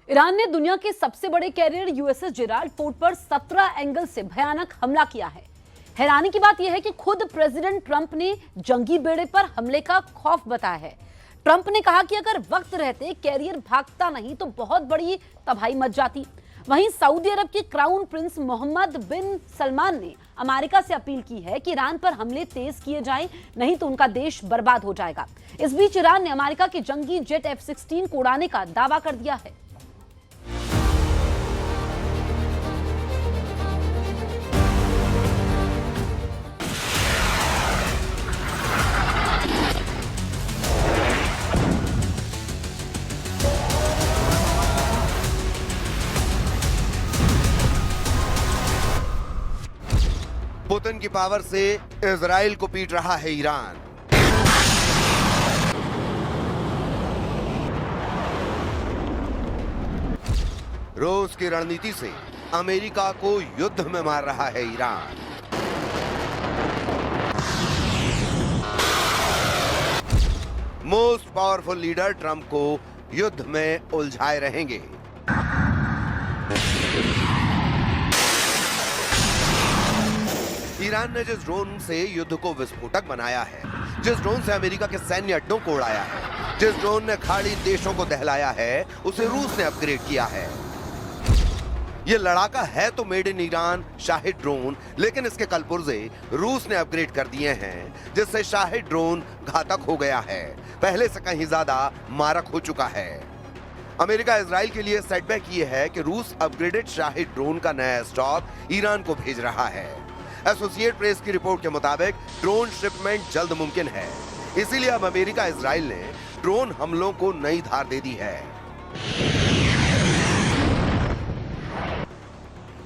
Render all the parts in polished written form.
Iran ने दुनिया के सबसे बड़े कैरियर यूएसएस जेराल्ड पोर्ट पर 17 एंगल से भयानक हमला किया है। हैरानी की बात यह है कि खुद प्रेसिडेंट ट्रंप ने जंगी बेड़े पर हमले का खौफ बताया है। ट्रंप ने कहा कि अगर वक्त रहते कैरियर भागता नहीं तो बहुत बड़ी तबाही मच जाती। वहीं सऊदी अरब के क्राउन प्रिंस मोहम्मद बिन सलमान ने अमेरिका से अपील की है कि ईरान पर हमले तेज किए जाएं, नहीं तो उनका देश बर्बाद हो जाएगा। इस बीच ईरान ने अमेरिका के जंगी जेट F-16 को उड़ाने का दावा कर दिया है। पुतिन की पावर से इजराइल को पीट रहा है ईरान। रूस की रणनीति से अमेरिका को युद्ध में मार रहा है Iran. Most powerful leader Trump को युद्ध में उलझाए रहेंगे। ईरान ने जिस ड्रोन से युद्ध को विस्फोटक बनाया है, जिस ड्रोन से अमेरिका के सैन्य अड्डों को उड़ाया है, जिस ड्रोन ने खाड़ी देशों को दहलाया है, उसे रूस ने अपग्रेड किया है। ये लड़ाका है तो made in Iran Shahid drone, लेकिन इसके कलपुर्जे रूस ने अपग्रेड कर दिए हैं, जिससे शाहिद ड्रोन घातक हो गया है, पहले से कहीं ज्यादा मारक हो चुका है। अमेरिका इजराइल के लिए सेटबैक ये है कि रूस अपग्रेडेड शाहिद ड्रोन का नया स्टॉक ईरान को भेज रहा है। एसोसिएट प्रेस की रिपोर्ट के मुताबिक ड्रोन शिपमेंट जल्द मुमकिन है, इसीलिए अब अमेरिका इजराइल ने ड्रोन हमलों को नई धार दे दी है।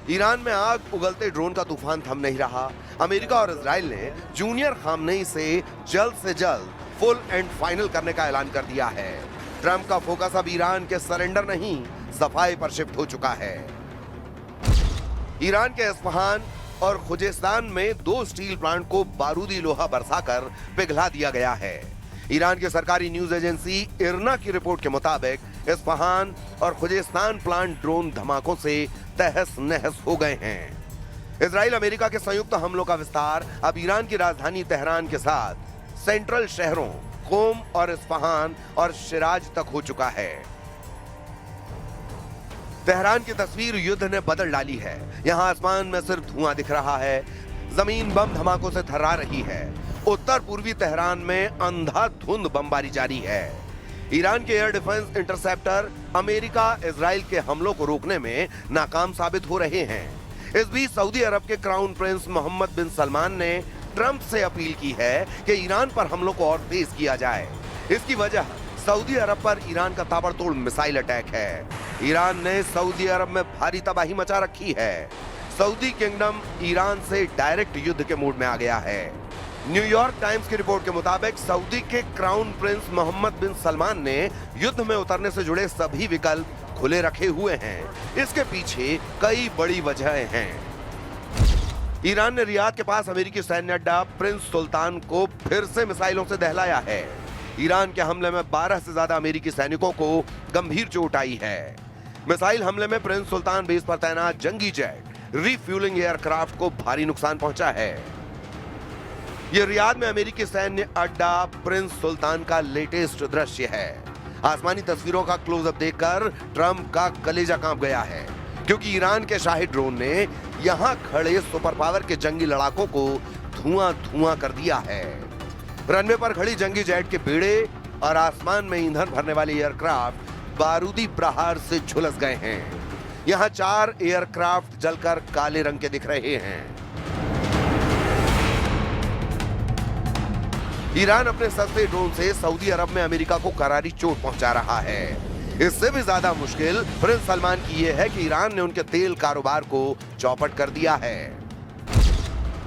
ईरान में आग उगलते ड्रोन का तूफान थम नहीं रहा। अमेरिका और इजराइल ने जूनियर खामनेई से जल्द फुल एंड फाइनल करने का ऐलान कर दिया है। ट्रंप का फोकस अब ईरान के सरेंडर नहीं, सफाई पर शिफ्ट हो चुका है। ईरान के इस्फहान और खुजेस्तान में 2 स्टील प्लांट को बारूदी लोहा बरसाकर पिघला दिया गया है। ईरान की सरकारी न्यूज एजेंसी इरना की रिपोर्ट के मुताबिक इस्फहान और खुजेस्तान प्लांट ड्रोन धमाकों से तहस नहस हो गए हैं। इजराइल अमेरिका के संयुक्त हमलों का विस्तार अब ईरान की राजधानी तेहरान के साथ सेंट्रल शहरों कोम और इस्फहान और शिराज तक हो चुका है। तेहरान की तस्वीर युद्ध ने बदल डाली है। यहाँ आसमान में सिर्फ धुआं दिख रहा है, जमीन बम धमाकों से थर्रा रही है। उत्तर पूर्वी तेहरान में अंधाधुंध बमबारी जारी है। ईरान के air defence interceptor America Israel के हमलों को रोकने में नाकाम साबित हो रहे हैं। इस बीच सऊदी अरब के क्राउन प्रिंस मोहम्मद बिन सलमान ने ट्रंप से अपील की है कि ईरान पर हमलों को और तेज किया जाए। इसकी वजह सऊदी अरब पर ईरान का ताबड़तोड़ मिसाइल अटैक है। ईरान ने सऊदी अरब में भारी तबाही मचा रखी है। सऊदी किंगडम ईरान से डायरेक्ट युद्ध के मूड में आ गया है। न्यूयॉर्क टाइम्स की रिपोर्ट के मुताबिक सऊदी के क्राउन प्रिंस मोहम्मद बिन सलमान ने युद्ध में उतरने से जुड़े सभी विकल्प खुले रखे हुए हैं। इसके पीछे कई बड़ी वजहें हैं। ईरान ने रियाद के पास अमेरिकी सैन्य अड्डा प्रिंस सुल्तान को फिर से मिसाइलों से दहलाया है। ईरान के हमले में 12 से ज्यादा अमेरिकी सैनिकों को गंभीर चोट आई है। मिसाइल हमले में प्रिंस सुल्तान बेस पर तैनात जंगी जेट रिफ्यूलिंग एयरक्राफ्ट को भारी नुकसान पहुंचा है। यह रियाद में अमेरिकी सैन्य अड्डा प्रिंस सुल्तान का लेटेस्ट दृश्य है। आसमानी तस्वीरों का क्लोजअप देखकर ट्रंप का कलेजा कांप गया है, क्योंकि ईरान के शाहिद ड्रोन ने यहां खड़े सुपर पावर के जंगी लड़ाकों को धुआं कर दिया है। रनवे पर खड़ी जंगी जेट के बेड़े और आसमान में ईंधन भरने वाले एयरक्राफ्ट बारूदी प्रहार से झुलस गए हैं। यहां 4 एयरक्राफ्ट जलकर काले रंग के दिख रहे हैं। ईरान अपने सस्ते ड्रोन से सऊदी अरब में अमेरिका को करारी चोट पहुंचा रहा है। इससे भी ज्यादा मुश्किल प्रिंस सलमान की यह है कि ईरान ने उनके तेल कारोबार को चौपट कर दिया है।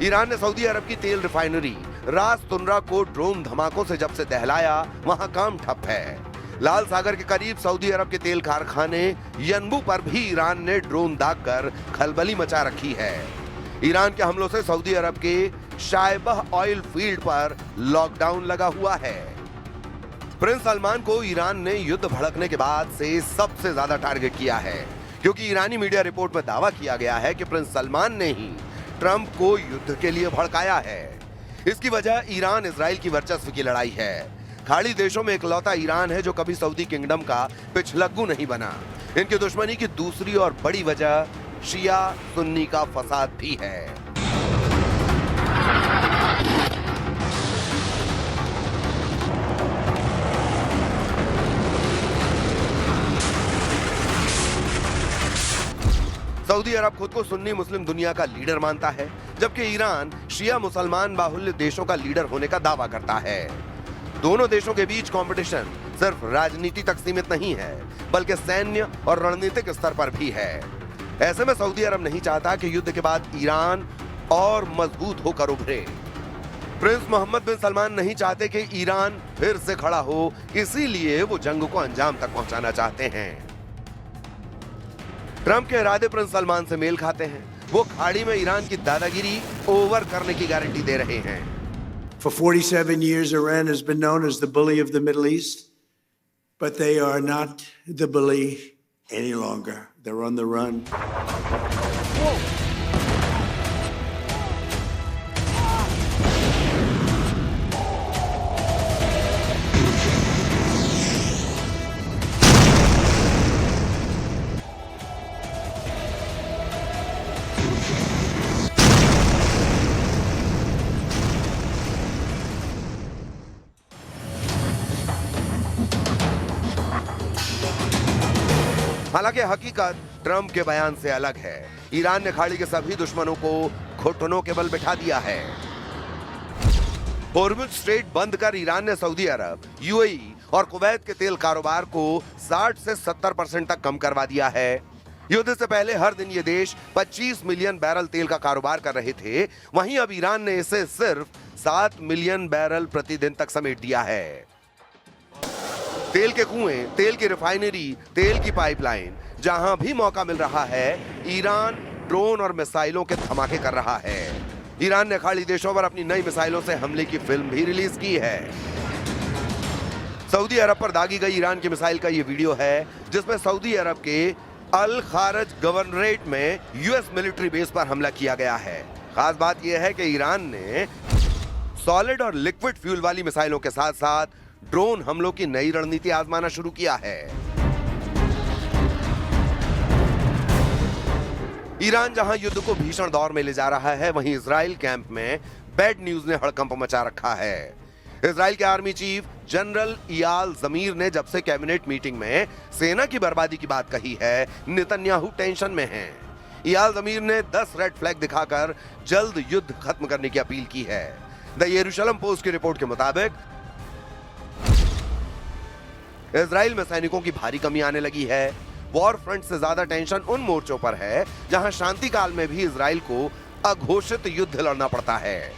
ईरान ने सऊदी अरब की तेल रिफाइनरी रास तुनरा को ड्रोन धमाकों से जब से दहलाया, वहां काम ठप है। लाल सागर के करीब सऊदी अरब के तेल कारखाने यनबू पर भी ईरान ने ड्रोन दागकर खलबली मचा रखी है। ईरान के हमलों से सऊदी अरब के शायबह ऑयल फील्ड पर लॉकडाउन लगा हुआ है। प्रिंस सलमान को ईरान ने युद्ध भड़कने के बाद से सबसे ज्यादा टारगेट किया है, क्योंकि ईरानी मीडिया रिपोर्ट में दावा किया गया है कि प्रिंस सलमान ने ही ट्रंप को युद्ध के लिए भड़काया है। इसकी वजह ईरान इजराइल की वर्चस्व की लड़ाई है। खाड़ी देशों में इकलौता ईरान है जो कभी सऊदी किंगडम का पिछलग्गू नहीं बना। इनकी दुश्मनी की दूसरी और बड़ी वजह शिया सुन्नी का फसाद भी है। सऊदी अरब खुद को सुन्नी मुस्लिम दुनिया का लीडर मानता है, जबकि ईरान शिया मुसलमान बाहुल्य देशों का लीडर होने का दावा करता है। दोनों देशों के बीच कंपटीशन सिर्फ राजनीति तक सीमित नहीं है, बल्कि सैन्य और रणनीतिक स्तर पर भी है। ऐसे में सऊदी अरब नहीं चाहता कि युद्ध के बाद ईरान और मजबूत होकर उभरे। प्रिंस मोहम्मद बिन सलमान नहीं चाहते कि ईरान फिर से खड़ा हो, इसीलिए वो जंग को अंजाम तक पहुंचाना चाहते हैं। ट्रंप के इरादे प्रिंस सलमान से मेल खाते हैं। वो खाड़ी में ईरान की दादागिरी ओवर करने की गारंटी दे रहे हैं। For 47 years, Iran has been known as the bully of the Middle East, but they are not the bully any longer. They're on the run. Whoa. हालांकि हकीकत ट्रंप के बयान से अलग है। ईरान ने खाड़ी के सभी दुश्मनों को घुटनों के बल बिठा दिया है। होर्मुज स्ट्रेट बंद कर ईरान ने सऊदी अरब, यूएई और कुवैत के तेल कारोबार को 60 से 70% तक कम करवा दिया है। युद्ध से पहले हर दिन ये देश 25 मिलियन बैरल तेल का कारोबार कर रहे थे, वहीं अब ईरान ने इसे सिर्फ 7 मिलियन बैरल प्रतिदिन तक समेट दिया है। तेल के कुएं, तेल की रिफाइनरी, तेल की पाइपलाइन, जहां भी मौका मिल रहा है ईरान ड्रोन और मिसाइलों के धमाके कर रहा है। ईरान ने खाड़ी देशों पर अपनी नई मिसाइलों से हमले की फिल्म भी रिलीज की है। सऊदी अरब पर दागी गई ईरान की मिसाइल का ये वीडियो है, जिसमें सऊदी अरब के अल खारज गवर्नरेट में यूएस मिलिट्री बेस पर हमला किया गया है। खास बात यह है कि ईरान ने सॉलिड और लिक्विड फ्यूल वाली मिसाइलों के साथ साथ ड्रोन हमलों की नई रणनीति आजमाना शुरू किया है। ईरान जहां युद्ध को भीषण दौर में ले जा रहा है, वहीं इजराइल कैंप में बैड न्यूज ने हड़कंप मचा रखा है। इजराइल के आर्मी चीफ जनरल इयाल जमीर ने जब से कैबिनेट मीटिंग में सेना की बर्बादी की बात कही है, नेतन्याहू टेंशन में हैं। इयाल जमीर ने 10 रेड फ्लैग दिखाकर जल्द युद्ध खत्म करने की अपील की है। द यरूशलेम पोस्ट की रिपोर्ट के मुताबिक इजराइल में सैनिकों की भारी कमी आने लगी है। वॉर फ्रंट से ज्यादा टेंशन उन मोर्चों पर है जहां शांति काल में भी इजराइल को अघोषित युद्ध लड़ना पड़ता है।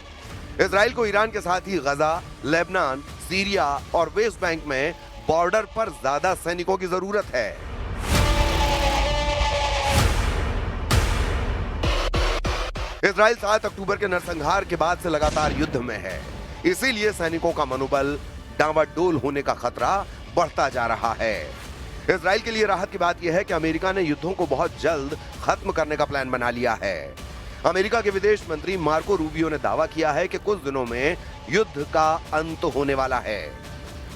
इजराइल को ईरान के साथ ही गजा, लेबनान, सीरिया और वेस्ट बैंक में बॉर्डर पर ज्यादा सैनिकों की जरूरत है। इजराइल 7 अक्टूबर के नरसंहार के बाद से लगातार युद्ध में है, इसीलिए सैनिकों का मनोबल डावाडोल होने का खतरा बढ़ता जा रहा है। इजराइल के लिए राहत की बात यह है कि अमेरिका ने युद्धों को बहुत जल्द खत्म करने का प्लान बना लिया है। अमेरिका के विदेश मंत्री मार्को रूबियो ने दावा किया है कि कुछ दिनों में युद्ध का अंत होने वाला है।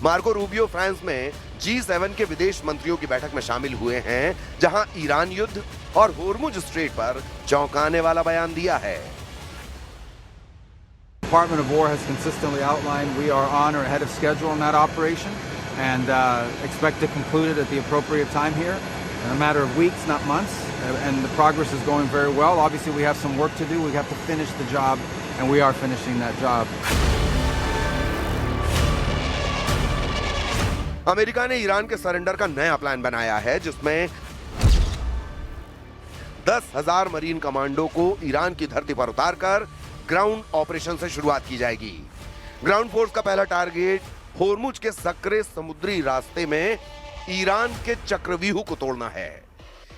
मार्को रूबियो फ्रांस में G7 के विदेश मंत्रियों की बैठक में शामिल हुए हैं, जहां ईरान युद्ध और होर्मुज स्ट्रेट पर चौंकाने वाला बयान दिया है। Department of War has consistently outlined we are on or ahead of schedule on that operation and expect to conclude it at the appropriate time here in a matter of weeks, not months, and the progress is going very well. Obviously, we have some work to do. We have to finish the job, and we are finishing that job. America ने Iran के surrender का नया plan बनाया है, जिसमें 10,000 marine commando को Iran की धरती पर उतारकर ग्राउंड ऑपरेशन से शुरुआत की जाएगी। ग्राउंड फोर्स का पहला टारगेट होर्मुज के सक्रिय समुद्री रास्ते में ईरान के चक्रव्यूह को तोड़ना है।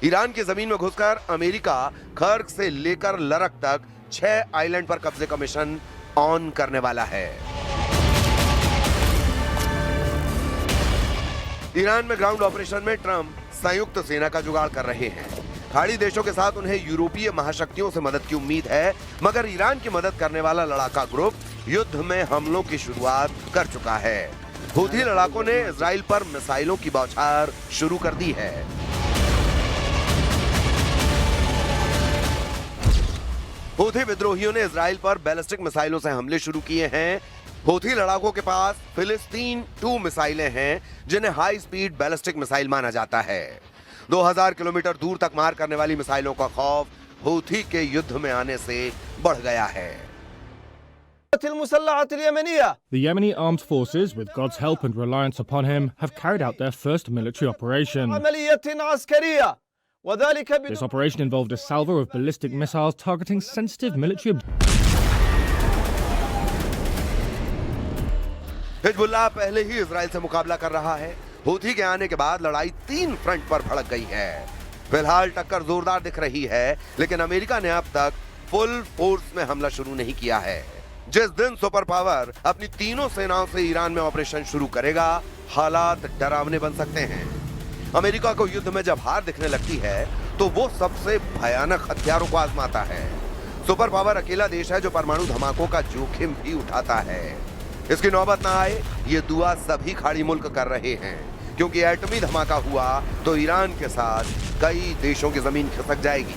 ईरान की जमीन में घुसकर अमेरिका खर्ग से लेकर लरक तक 6 आइलैंड पर कब्जे का मिशन ऑन करने वाला है। ईरान में ग्राउंड ऑपरेशन में ट्रंप संयुक्त सेना का जुगाड़ कर रहे हैं। खाड़ी देशों के साथ उन्हें यूरोपीय महाशक्तियों से मदद की उम्मीद है, मगर ईरान की मदद करने वाला लड़ाका ग्रुप युद्ध में हमलों की शुरुआत कर चुका है। हूथी लड़ाकों ने इजराइल पर मिसाइलों की बौछार शुरू कर दी है। हूथी विद्रोहियों ने इजराइल पर बैलिस्टिक मिसाइलों से हमले शुरू किए हैं। हूथी लड़ाकों के पास फिलिस्तीन 2 मिसाइलें हैं, जिन्हें हाई स्पीड बैलिस्टिक मिसाइल माना जाता है। 2000 किलोमीटर दूर तक मार करने वाली मिसाइलों का खौफ हूथी के युद्ध में आने से बढ़ गया है। The Yemeni armed forces, with God's help and reliance upon him, have carried out their first military operation. This operation involved a salvo of ballistic missiles targeting sensitive military objectives. Hezbollah पहले ही Israel से मुकाबला कर रहा है। Houthi के आने के बाद लड़ाई 3 फ्रंट पर भड़क गई है। फिलहाल टक्कर जोरदार दिख रही है, लेकिन अमेरिका ने अब तक फुल फोर्स में हमला शुरू नहीं किया है। जिस दिन सुपर पावर अपनी तीनों सेनाओं से ईरान में ऑपरेशन शुरू करेगा, हालात डरावने बन सकते हैं। अमेरिका को युद्ध में जब हार दिखने लगती है, तो वो सबसे भयानक हथियारों को आजमाता है। सुपर पावर अकेला देश है जो परमाणु धमाकों का जोखिम भी उठाता है। इसकी नौबत ना आए, ये दुआ सभी खाड़ी मुल्क कर रहे हैं, क्योंकि एटमी धमाका हुआ तो ईरान के साथ कई देशों की जमीन खिसक जाएगी।